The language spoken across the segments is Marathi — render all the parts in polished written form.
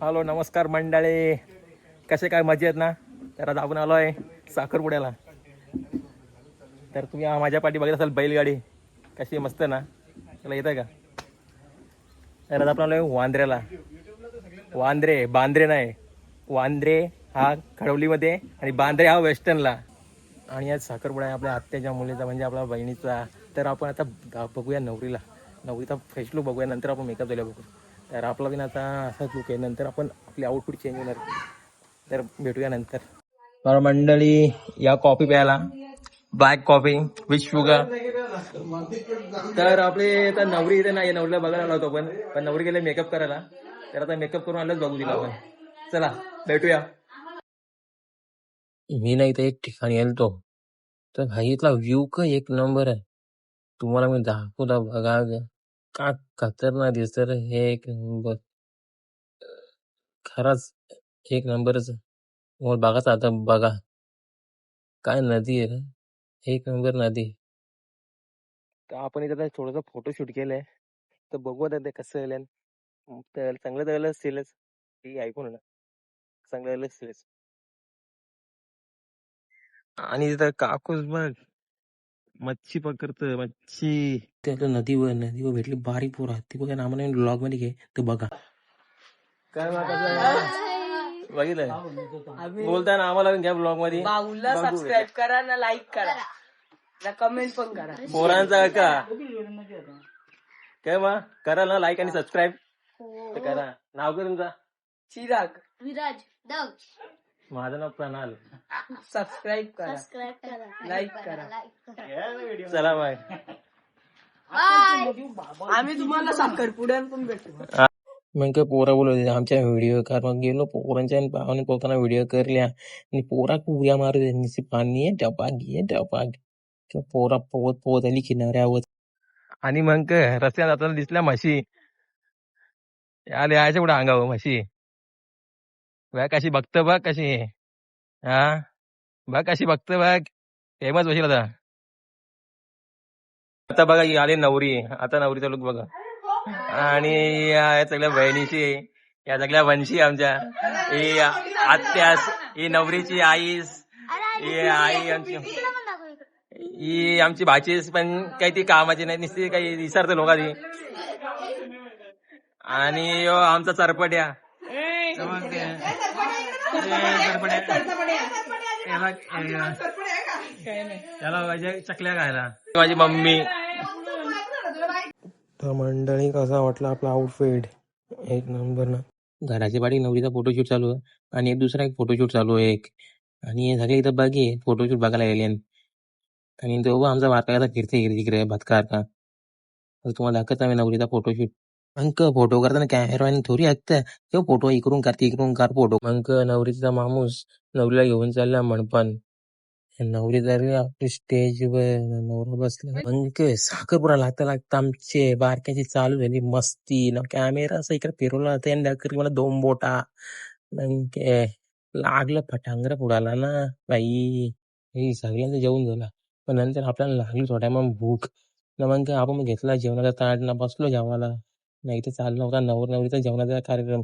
हॅलो नमस्कार मंडळी, कसे काय मजेत ना? तर आज आपण आलो आहे साखरपुड्याला. तर तुम्ही माझ्या पाठी बघत असाल बैलगाडी कशी मस्त ना, त्याला येतं का? तर आज आपण आलो आहे वांद्र्याला. बांद्रे नाही, वांद्रे हा खडवलीमध्ये आणि बांद्रे हा वेस्टर्नला. आणि आज साखरपुडा आहे आपल्या आत्याच्या मुलीचा, म्हणजे आपल्या बहिणीचा. तर आपण आता बघूया नवरीचा फ्रेश लुक बघूया, नंतर आपण मेकअप दिला बघू. तर आपला पण आता असाच लुक आहे, नंतर आपण आपली आउटफिट चेंज होणार. तर भेटूया नंतर. तर मंडळी, या कॉफी प्यायला, ब्लॅक कॉफी विथ शुगर. तर आपले आता नवरी इथे नाही, नवरीला बघायला आलो होतो पण नवरी गेले मेकअप करायला. तर आता मेकअप करून आलोच बघू तिला आपण. चला भेटूया. मी नाही तर एक ठिकाणी येतो, तर भाई इथला व्ह्यू का एक नंबर आहे. तुम्हाला मी दाखवला बघा, का खतरनाक दिसत रे हे. एक नंबर, खरंच एक नंबरच. मग बघाच आता बघा, काय नदी आहे रे, एक नंबर नदी. तर आपण इथं थोडंसं फोटोशूट केलंय, तर बघू आता ते कसं येईल. तर चांगलं चांगलं असेलच, ती ऐकून ना, चांगलं झालं असेलच. आणि तिथं काकूस बघ, मच्छी पकडत मच्छी. त्याला नदीवर भेटली बारीक पोरा, ती बघा ना. आम्हाला ब्लॉग मध्ये घे तर बघा काय बघितलं बोलताना. आम्हाला घ्या ब्लॉग मध्ये. सबस्क्राईब करा ना, लाईक करा ना, कमेंट पण करा. पोरांचा का काय मग करा ना, लाईक आणि सबस्क्राईब करा. नाव काय तुमचा? चिराग विराज दग. माझं नाव प्रणाल. सबस्क्राईब करा, लाईक करा. चला बाय. आम्ही तुम्हाला साखरपुड्यात पण भेटू. मग काय पोरा बोलवले आमच्या व्हिडिओ कर, मग गेलो पोरांच्या पाहुणे पोताना व्हिडिओ करल्या आणि पोरा उड्या मारत पाणी आहे डपाग पोरा पोहत आली किनाऱ्यावर. आणि मग काय रस्त्यात जाताना दिसल्या म्हशी, आले यायच्या कुठं अंगावर म्हशी. बघ कशी बघत, बघ कशी. हा बघ कशी बघत, बघ फेमस बशील आता. आता बघा ही आली नवरी, आता नवरीचा लुक बघा. आणि या सगळ्या बहिणीची, या सगळ्या वंशी आमच्या, ही आत्यास, ही नवरीची आईस, ही आई आमची, ही आमची भाचीस, पण काही ती कामाची नाही, नुसती काही विसरते लोक ती. आणि आमचा चरपट्या, त्याला चकल्या खायला माझी मम्मी. तर मंडळी कसा वाटला आपला आउटफिट, एक नंबर ना. घराच्या पाठी नवरीचा फोटोशूट चालू आहे आणि दुसरा एक फोटोशूट चालू आहे एक. आणि सगळे इथं बाकी फोटोशूट बघायला गेले. आणि तो आमचा बारकाचा फिरते तिकडे भातकार का. तुम्हाला दाखवत आम्ही नवरीचा फोटोशूट. अंक फोटो करताना कॅमेरा थोडी ऐकतं, किंवा फोटो इकडून कर फोटो. मग नवरीचा माणूस नवरीला घेऊन चालला म्हणपण. नवरी जरी आपली स्टेजवर नवरा बसला, मग साखरपुडा लागता आमचे बारक्याची चालू झाली मस्ती ना. कॅमेरा असा इकडे फिरवला, त्यांनी मला 2 बोटा. मग लागलं फटांगरा पुडाला ना बाई. सगळ्यांचं जेवण झालं, पण नंतर आपल्याला लागली थोड्या मग भूक ना. मग आपण घेतला जेवणाचा ताट ना, बसलो जेवायला. नाही तर चालला होता नवरीचा जेवणाचा कार्यक्रम.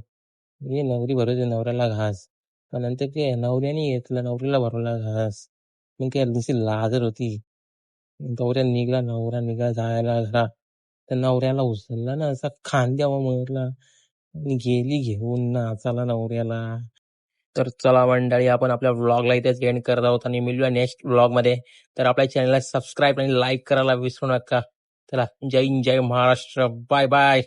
नवरी भरवते नवऱ्याला घास, पण नंतर ते नवऱ्याने घेतलं, नवरीला भरवला घास. मग काय दुसरी लाजर होती. नवरा निघा जायला घरा, तर नवऱ्याला उचलला ना, असा खांद्यावर मारला आणि गेली घेऊन नाचाला नवऱ्याला. तर चला मंडळी, आपण आपल्या व्लॉगला इथेच एंड करत आहोत आणि मिळूया नेक्स्ट व्लॉग मध्ये. तर आपल्या चॅनलला सबस्क्राईब आणि लाईक करायला विसरू नका. चला, जय महाराष्ट्र, बाय बाय.